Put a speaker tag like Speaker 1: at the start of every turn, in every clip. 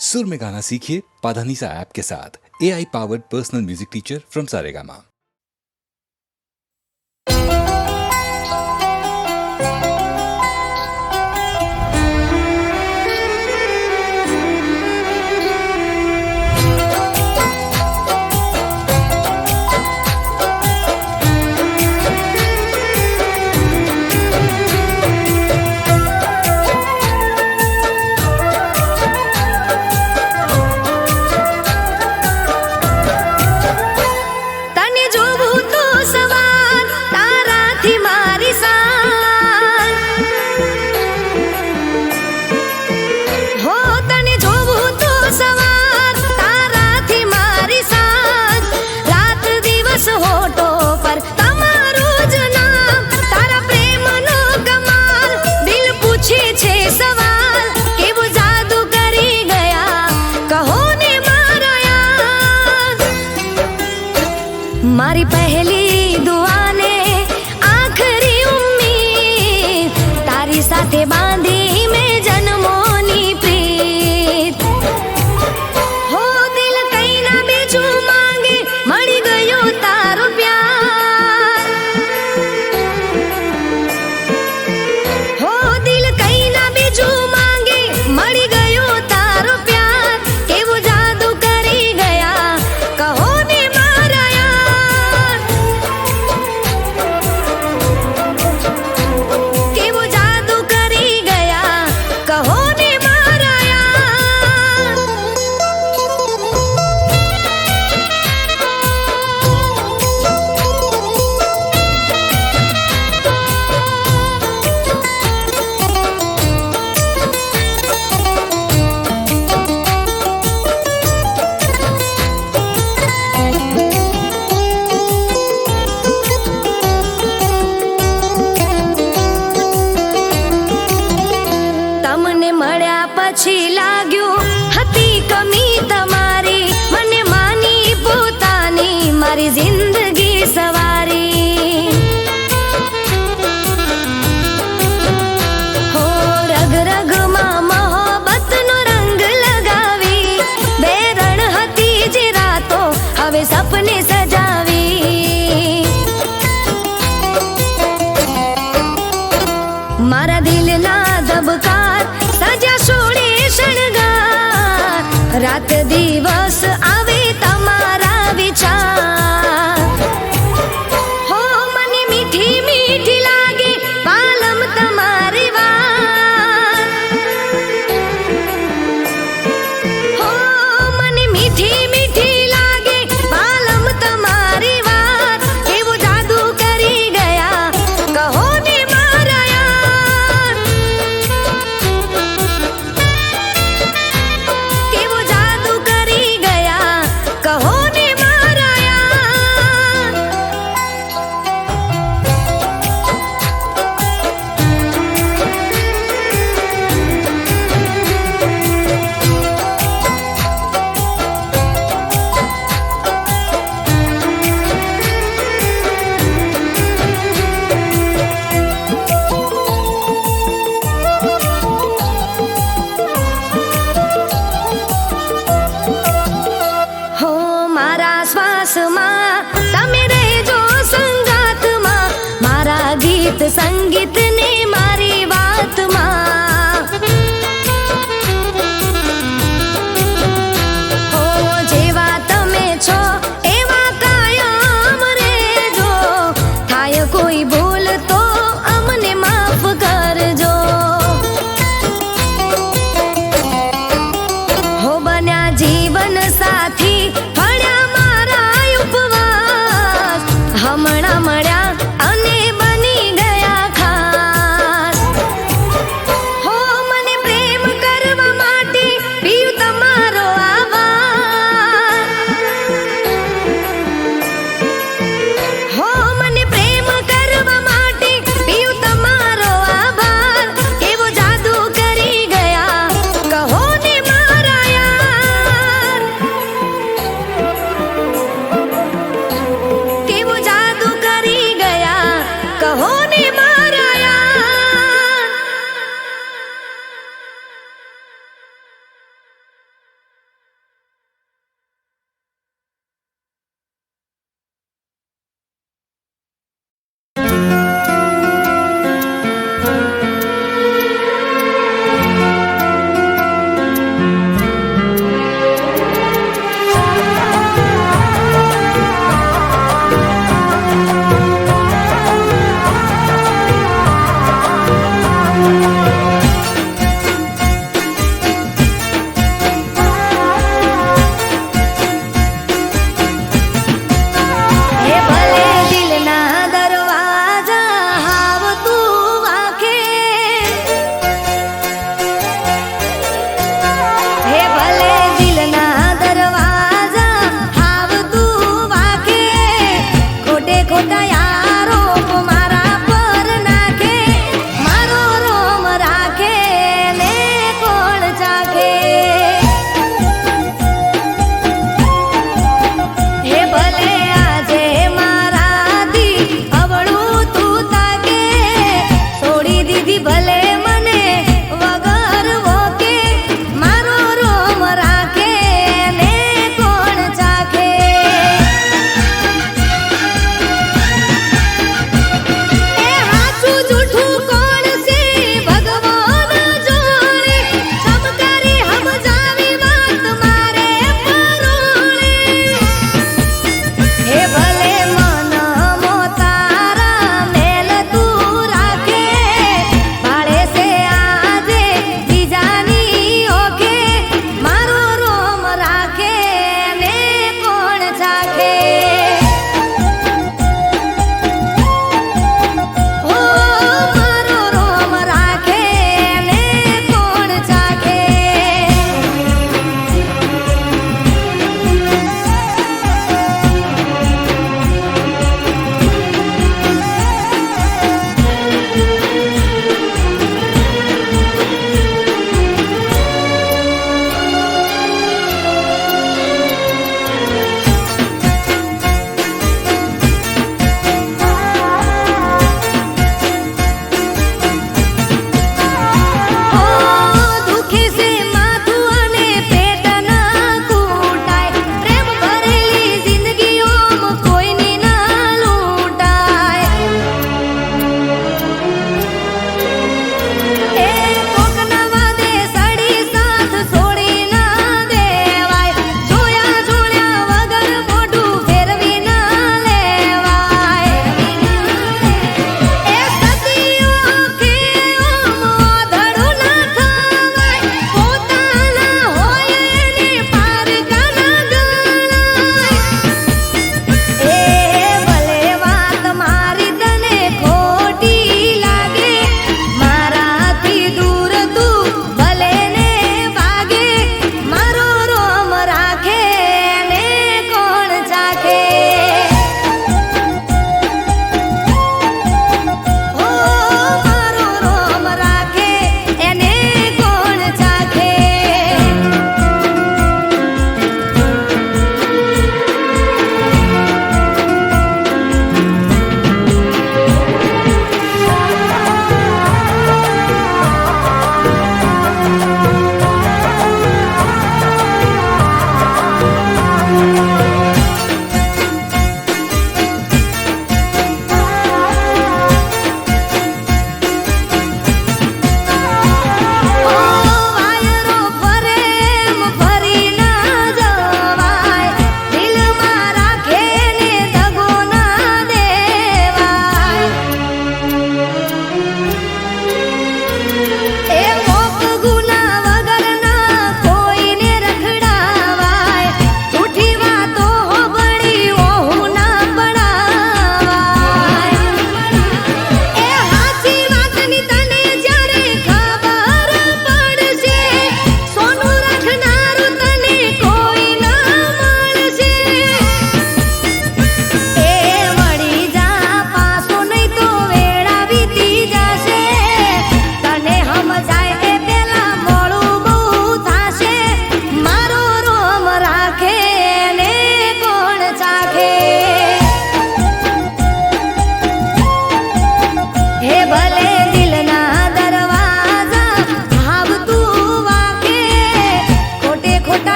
Speaker 1: सुर में गाना सीखिए पाधानीसा ऐप के साथ। AI powered personal music teacher from Saregama.
Speaker 2: तने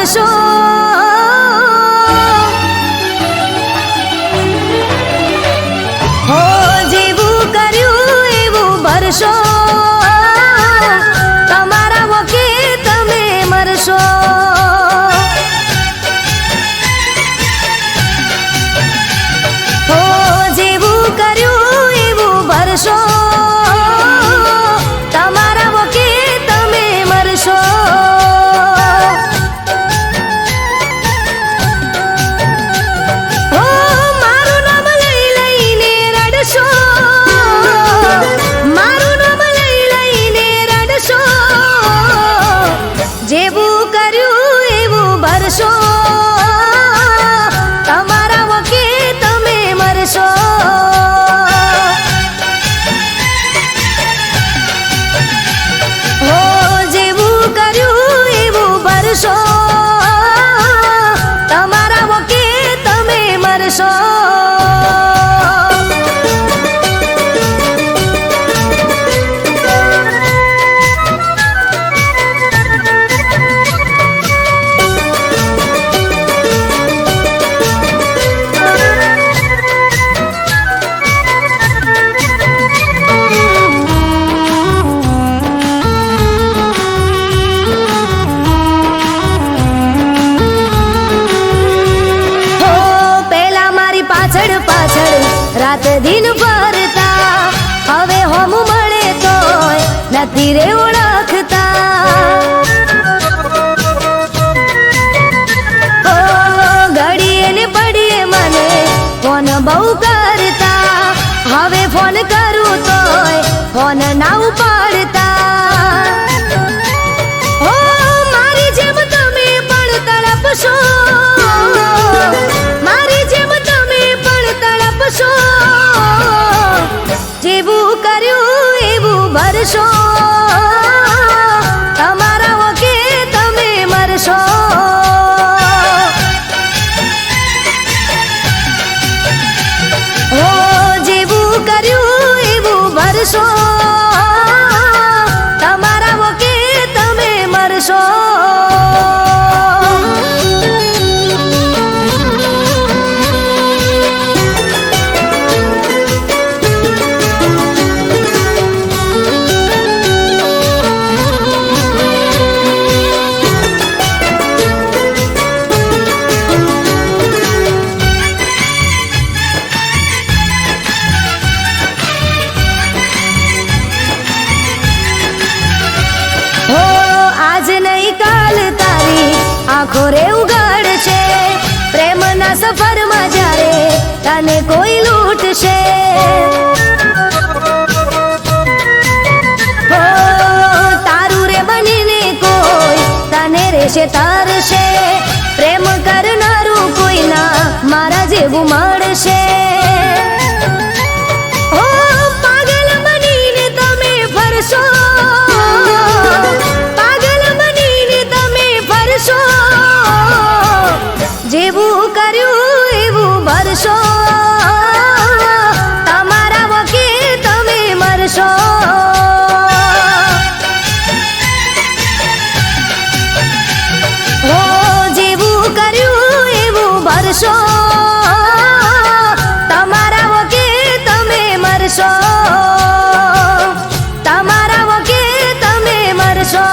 Speaker 2: ભરશો. હો જેવું કર્યું એવું ભરશો. તમારા વકે તમે મરશો. હો જેવું કર્યું એવું ભરશો. તમારા વકે તમે મરશો. હો મારું નામ લઈ લઈને રડશો. મારું નામ લઈ લઈને રડશો. જેવું કર્યું એવું ભરશો. તમારા વકે તમે મરશો. હો જેવું કર્યું એવું ભરશો. તમારા વકે તમે મરશો. હો પેલા મારી પાછળ પાછળ રાત દિન ફરતા. હવે હોમ મળે તોય નથી રે ઓળખતા. હો ઘડીએ ને પડીએ મને ફોન બહુ કરતા. હવે ફોન કરું તોય ફોન ના ઉપાડતા. હો મારી જેમ તમે પણ તડપશો. મારી જેમ તમે પણ તડપશો. જેવું કર્યું એવું ભરશો. તમારા વકે તમે મરશો. હો જેવું કર્યું એવું ભરશો. તમારા વકે તમે મરશો. હો આજ નહીં કાલ તારી આંખો રે ઉગાડશે. પ્રેમના સફરમાં જ્યારે તને કોઈ લૂંટશે. હો તારું રે બનીને કોઈ તને રેશે તરશે. પ્રેમ કરનારું કોઈના મારા જેવું મળશે. હો પાગલ બનીને તમે ફરશો. પાગલ બનીને તમે ફરશો. જેવું કર્યું એવું ભરશો. તમારા વકે તમે મરશો. હો જેવું કર્યું એવું ભરશો. તમારા વકે તમે મરશો. તમારા વકે તમે મરશો.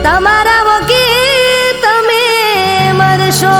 Speaker 2: તમારા વકે તમે મરશો.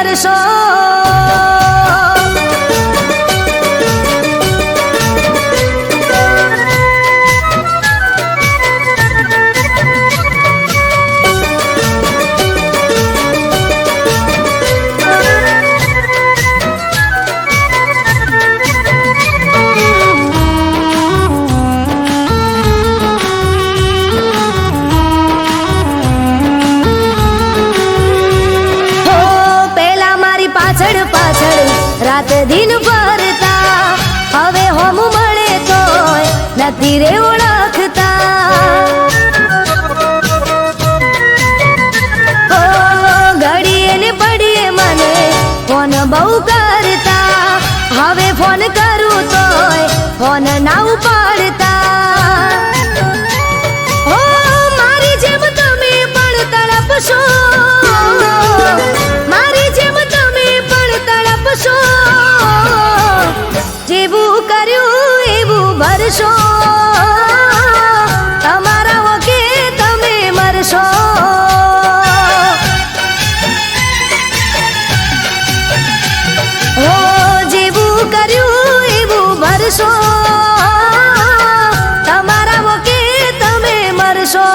Speaker 2: મરશો. રાત દિન ભરતા હવે હોમ મળે તોય નથી રે ઓળખતા. ઘડીએ ને પડીએ મને ફોન બહુ કરતા, હવે ફોન કરું તોય ફોન ના ઉપાડતા. મારી જેમ તમે પણ તડપશો, મારી જેમ તમે પણ તડપશો. જેવું કર્યું એવું ભરશો, તમારા વકે તમે મરશો. જેવું કર્યું એવું ભરશો, તમારા વકે તમે મરશો.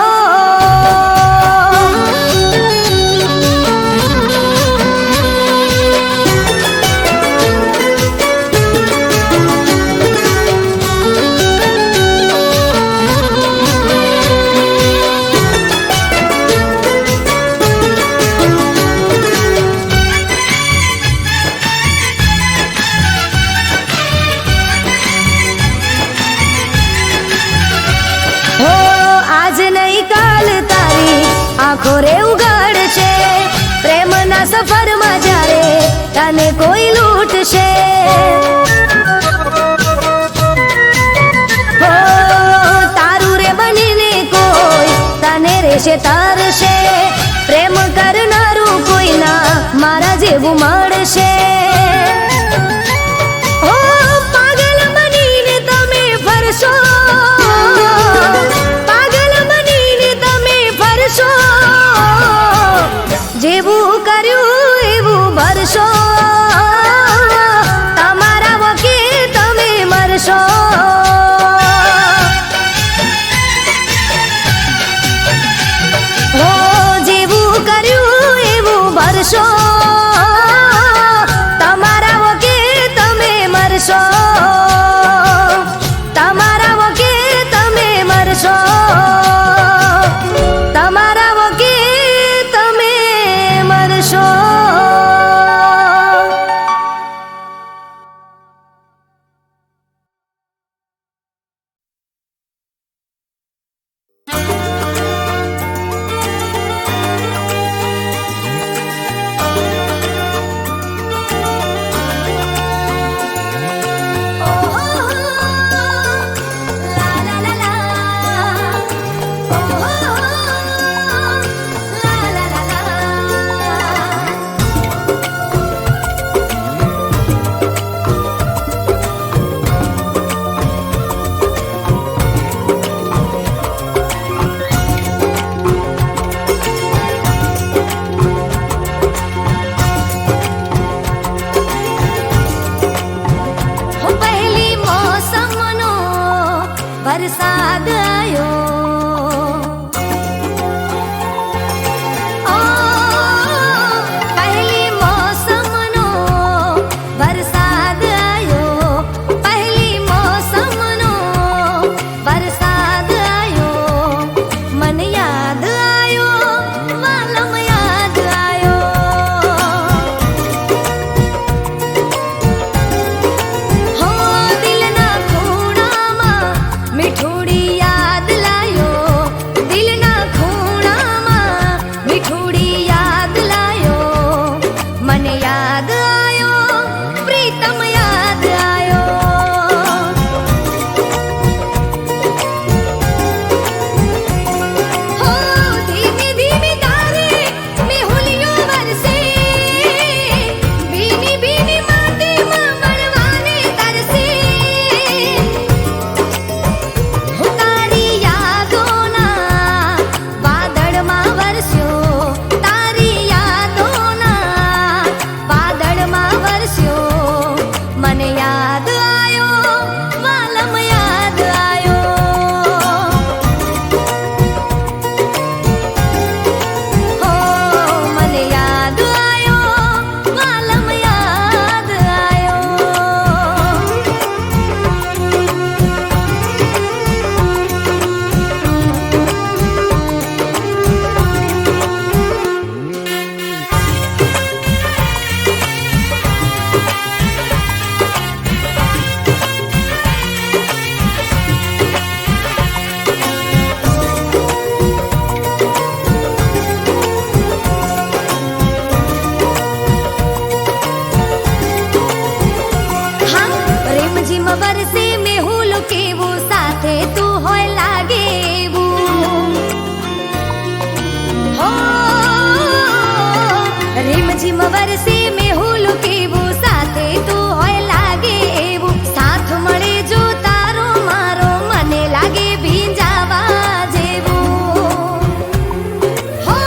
Speaker 2: આંખો રે ઉગાડશે પ્રેમના સફરમાં જ્યારે તને કોઈ લૂંટશે. તારું રે બનીને કોઈ તને રેશે તરશે, પ્રેમ કરનારું કોઈ ના મારા જેવું મળશે. પાગલ બનીને તમે ફરશો, જેવું કર્યું એવું ભરશો, તમારા વકે તમે મરશો. જેવું કર્યું એવું ભરશો, તમારા વકે તમે મરશો. તમારા વકે તમે મરશો. તમારા વકે તમે મરશો. પશ્ચિમ વર્ષે મેહુલ કેવું સાથે તું હોય લાગે એવું સાથ મળે જો તારો મારો મને લાગે ભીંજાવા જેવું હો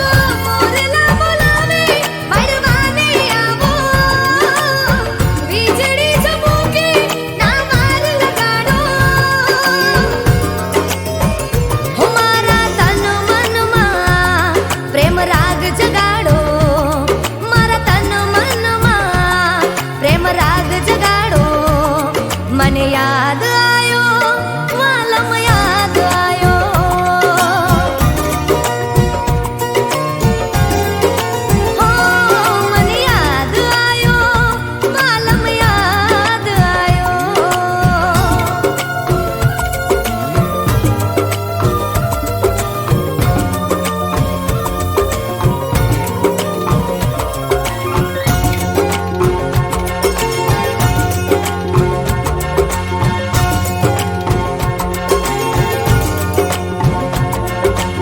Speaker 2: મોરલા બોલાવે મળવાને આવો વીજળી ચમકે ના વાર લગાડો હો મારા તન મનમાં પ્રેમ રાગ જગાડો મારા તન મનમાં પ્રેમ રાગ જગાડો મને યાદ આયો વાલમ યાદ આયો હો મને યાદ આયો વાલમ યાદ આયો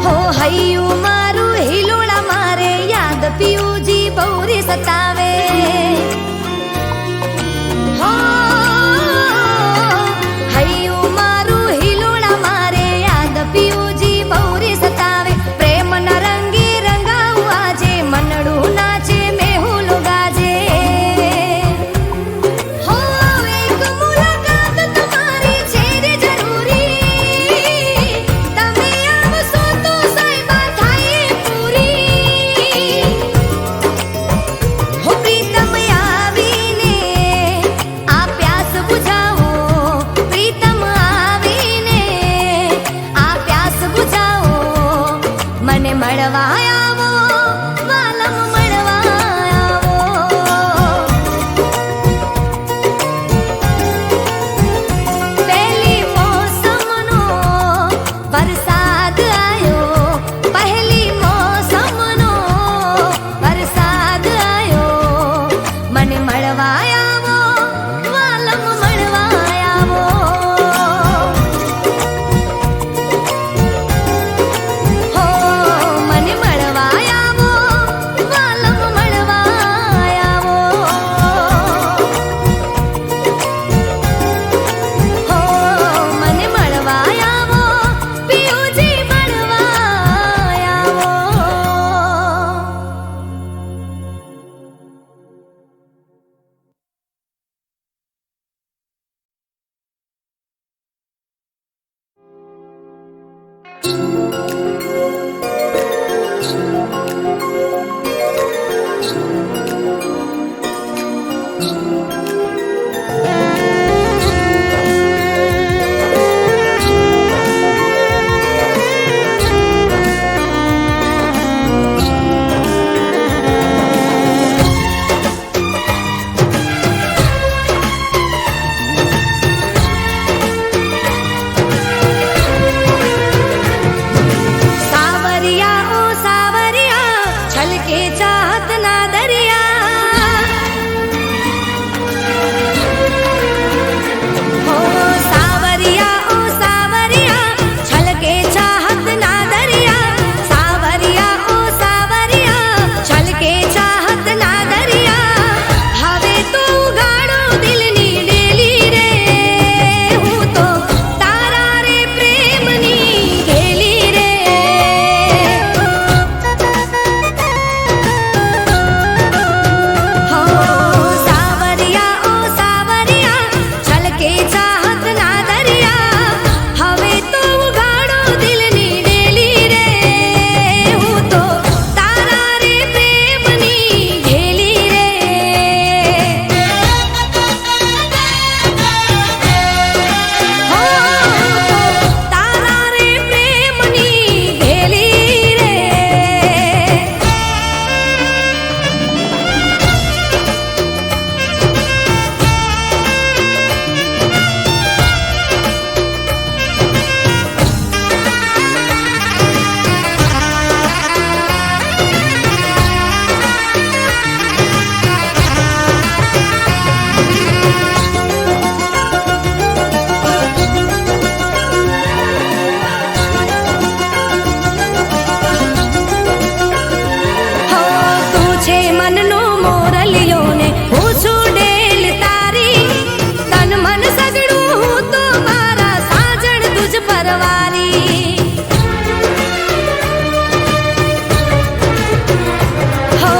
Speaker 2: હો હૈયું મારું હિલોળા મારે યાદ પિયુજી બહુરી સતાવે હો હૈયું મારું હિલોળા મારે યાદ પિયુજી બહુરી સતાવે પ્રેમ ના રંગે રંગાવું આજે મનડું નાચે મેહુલ ગાજે હો એક મુલાકાત તમારી છે રે જરૂરી તમે આવશો તો સાહેબા થાય પૂરી હો મોરલીઓને હું છું ડેલ તારી તન મન સગડું હું તો મારા સાજણ તુજ પરવારી હો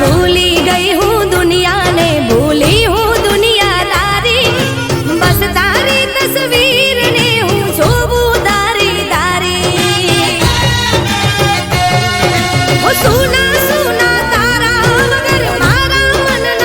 Speaker 2: ભૂલી ગઈ હું દુનિયાને ભૂલી હું દુનિયા તારી બસ તારી તસવીરને હું જોવું દારી દારી હો સુના સુના તારા વગર મારા મનને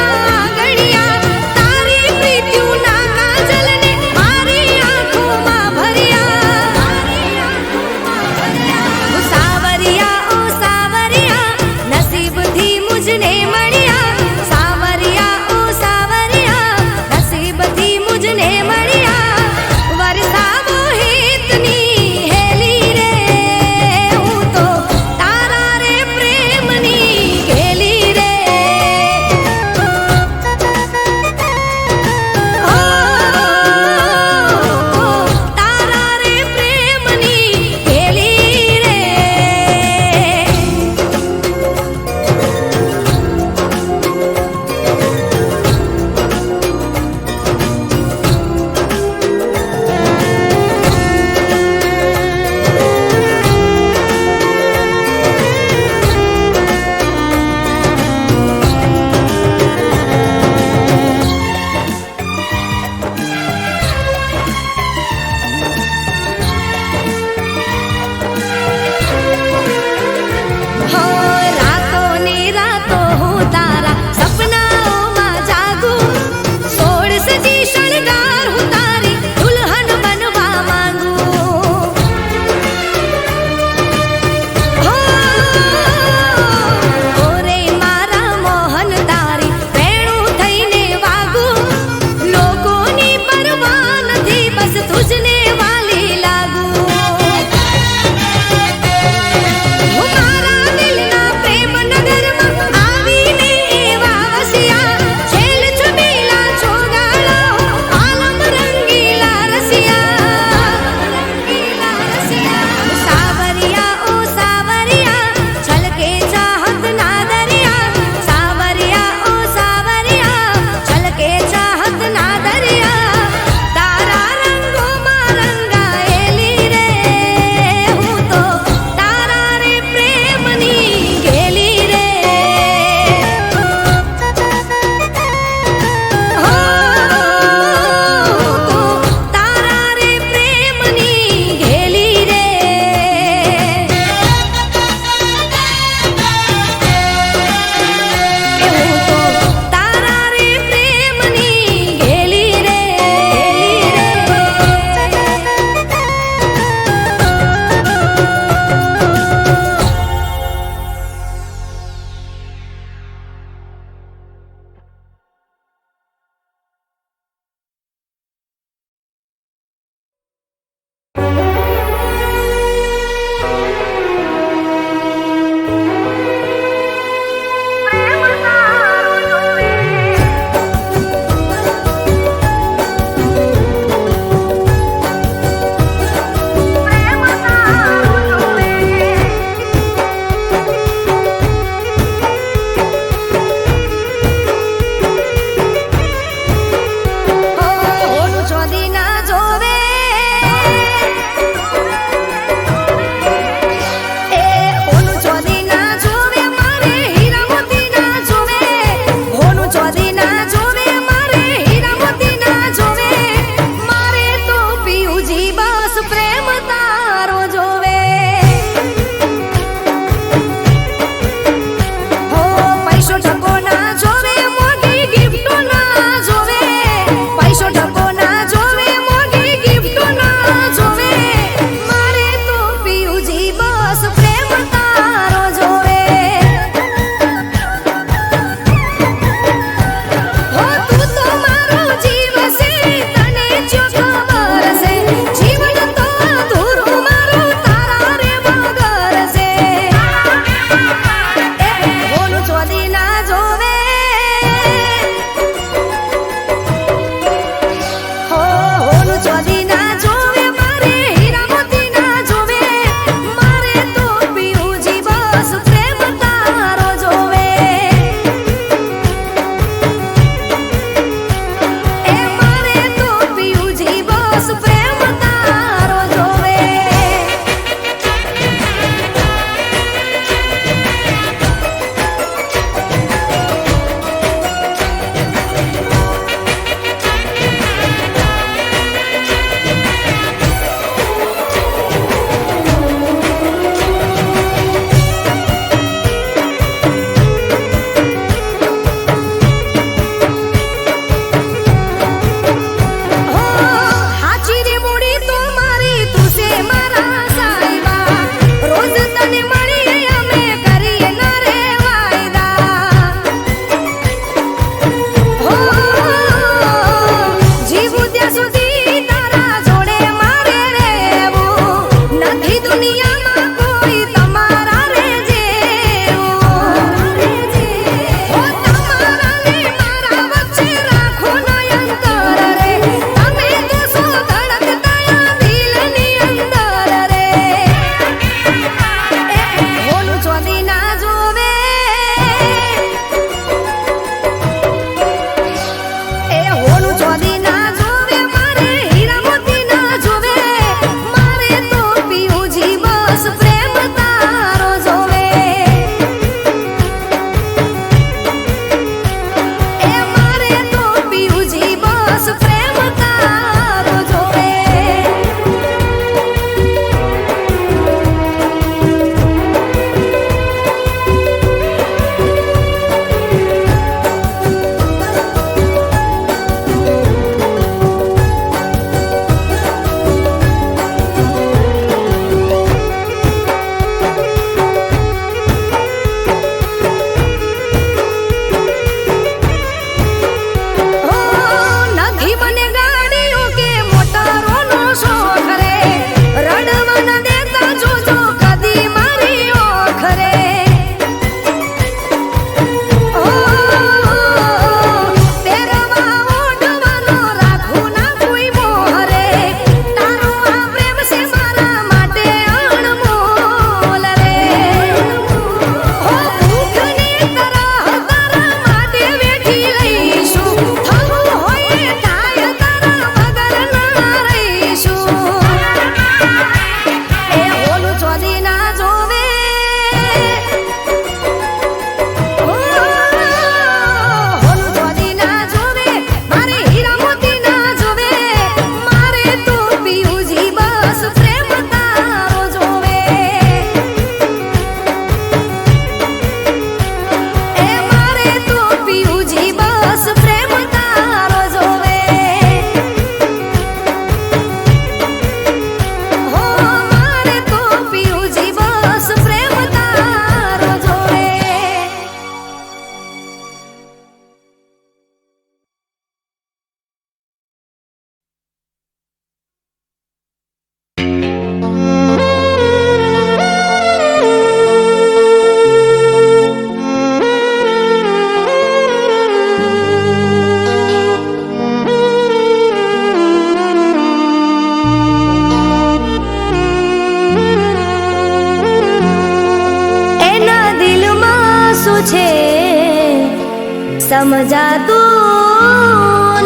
Speaker 2: સમજાતું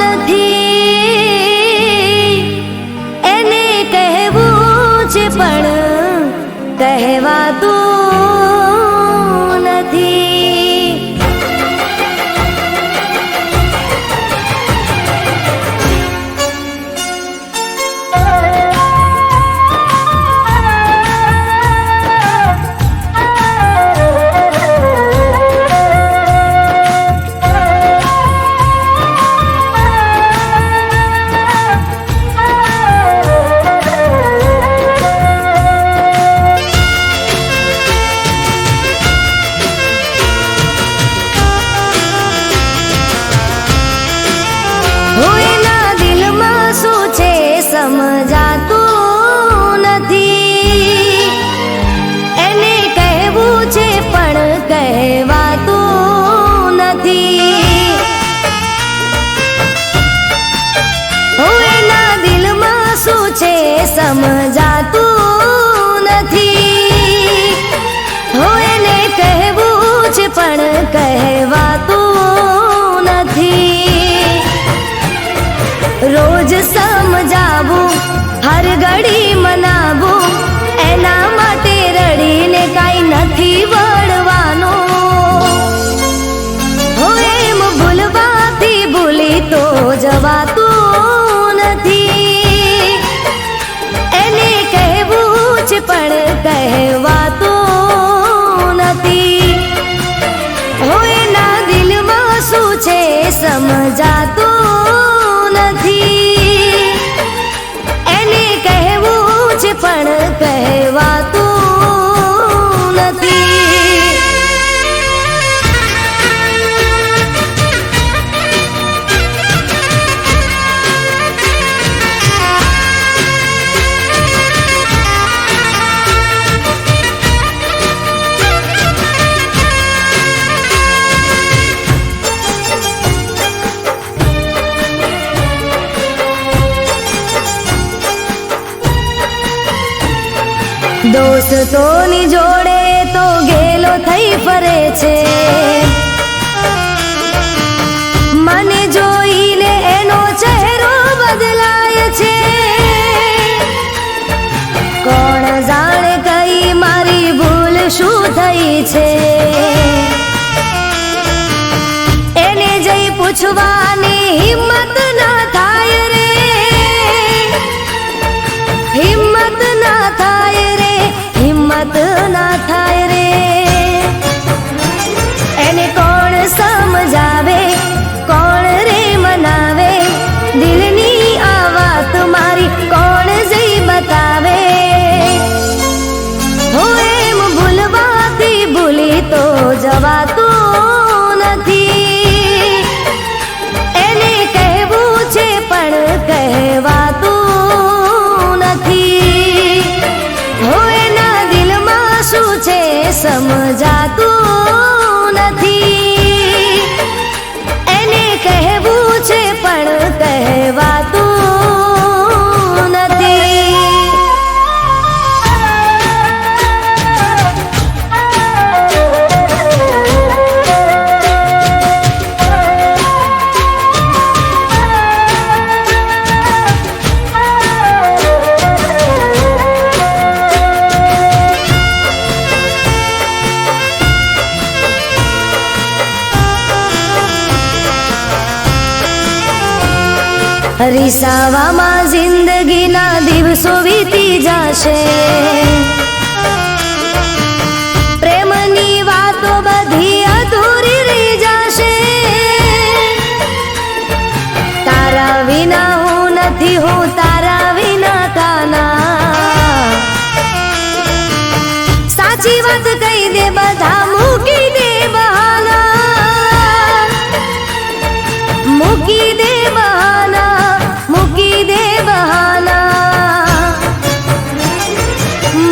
Speaker 2: નથી, એને કહેવું છે પણ કહેવાતું નથી. એના દિલમાં શું છે સમજાતું નથી, એને કહેવું છે પણ કહેવાતું નથી. એના દિલમાં શું છે સમજાતું નથી, એને કહેવું છે પણ કહેવાતું નથી. રોજ સમજાવું, હર ઘડી મનાવું, એના માટે રડીને કાંઈ નથી વળવાનું. એમ ભૂલવાથી ભૂલી તો જવાતું નથી, એને કહેવું છે પણ કહેવાતું નથી. એના દિલમાં શું છે સમજાતું નથી, એને કહેવું છે પણ કહેવાતું નથી. દોસ્તોની જોડે તો ગેલો થઈ ફરે છે, મને જોઈને એનો ચહેરો બદલાય છે. કોણ જાણે કઈ મારી ભૂલ શું થઈ છે, એને જઈ પૂછવાની હિંમત ના થાય રે, હિંમત ના થાય રે, હિંમત ના થાય રે. એને કોણ સમજાવે, કોણ રે મનાવે, દિલની આ વાત મારી કોણ જઈ બતાવે. એમ ભૂલવાથી ભૂલી તો જવાતું નથી, એને કહેવું છે પણ કહેવાતું નથી. એના દિલમાં શું છે સમજાતું નથી, એને કહેવું છે પણ કહેવાતું નથી. રીસાવામાં જિંદગીના દિવસો વીતી જશે, પ્રેમની વાતો બધી અધૂરી રહી જશે. તારા વિના હું નથી, હું તારા વિના કાના. સાચી વાત કહી દે, બધા મૂકી દે બહાના, મૂકી દે બહાના, મૂકી દે બહાના.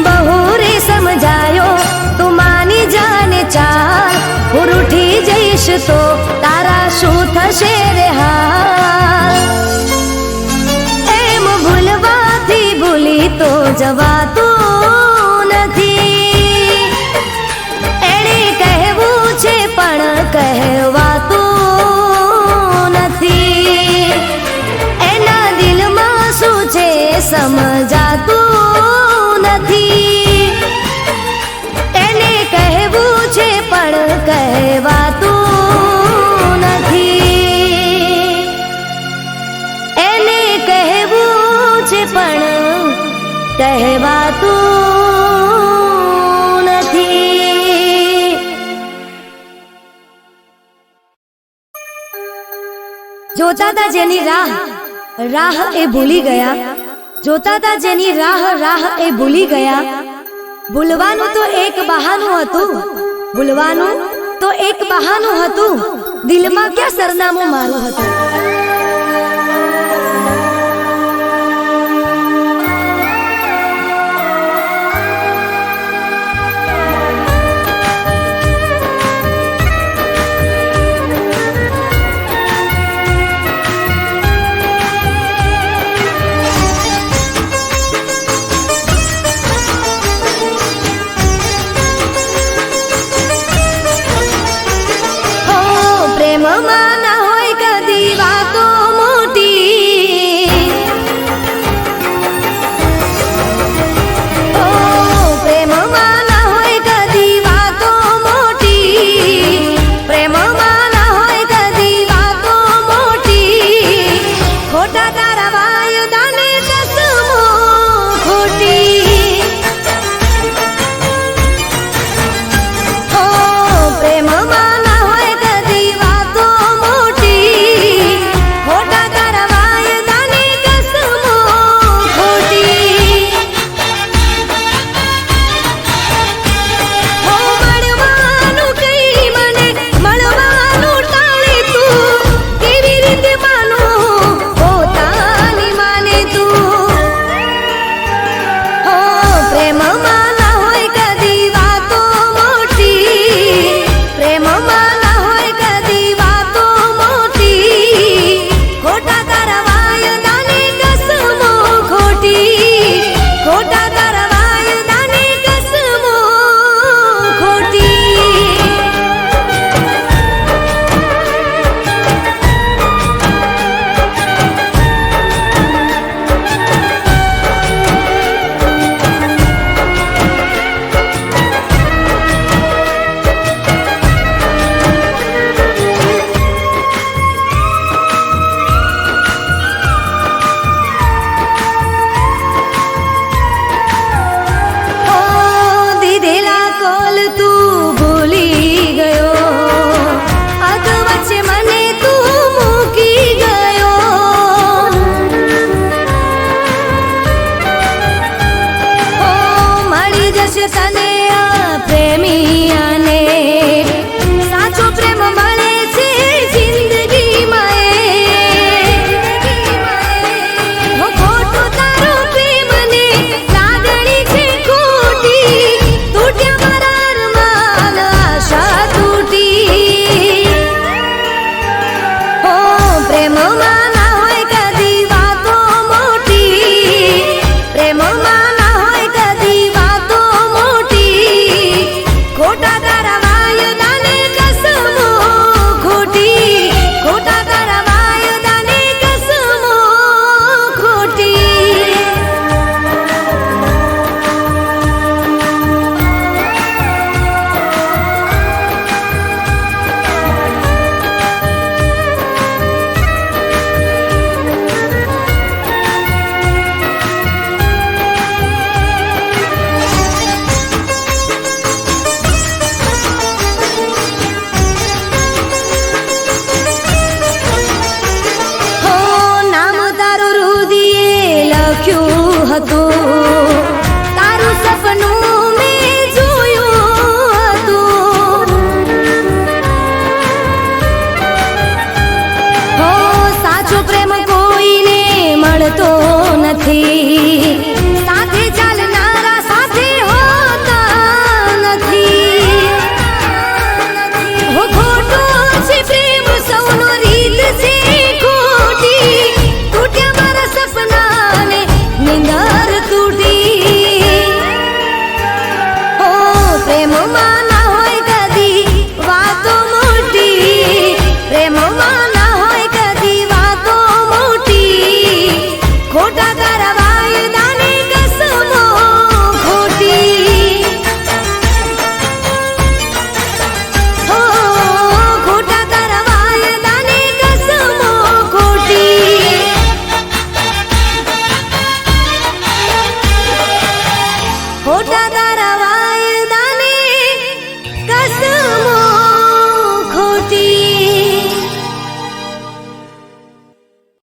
Speaker 2: બહુ રે સમજાયો તું માની જાને ચાલ, હું રૂઠી જઈશ તો તારા શું થશે રે હાલ. એમ ભૂલવાથી ભૂલી તો જવાતું નથી, એણે કહેવું છે પણ કહેવાતું જોતા તા જેની રાહ રાહ એ ભૂલી ગયા, જોતા તા જેની રાહ એ ભૂલી ગયા. ભૂલવાનું તો એક બહાનું હતું, ભૂલવાનું તો એક બહાનું હતું, દિલમાં ક્યાં સરનામું મારું હતું.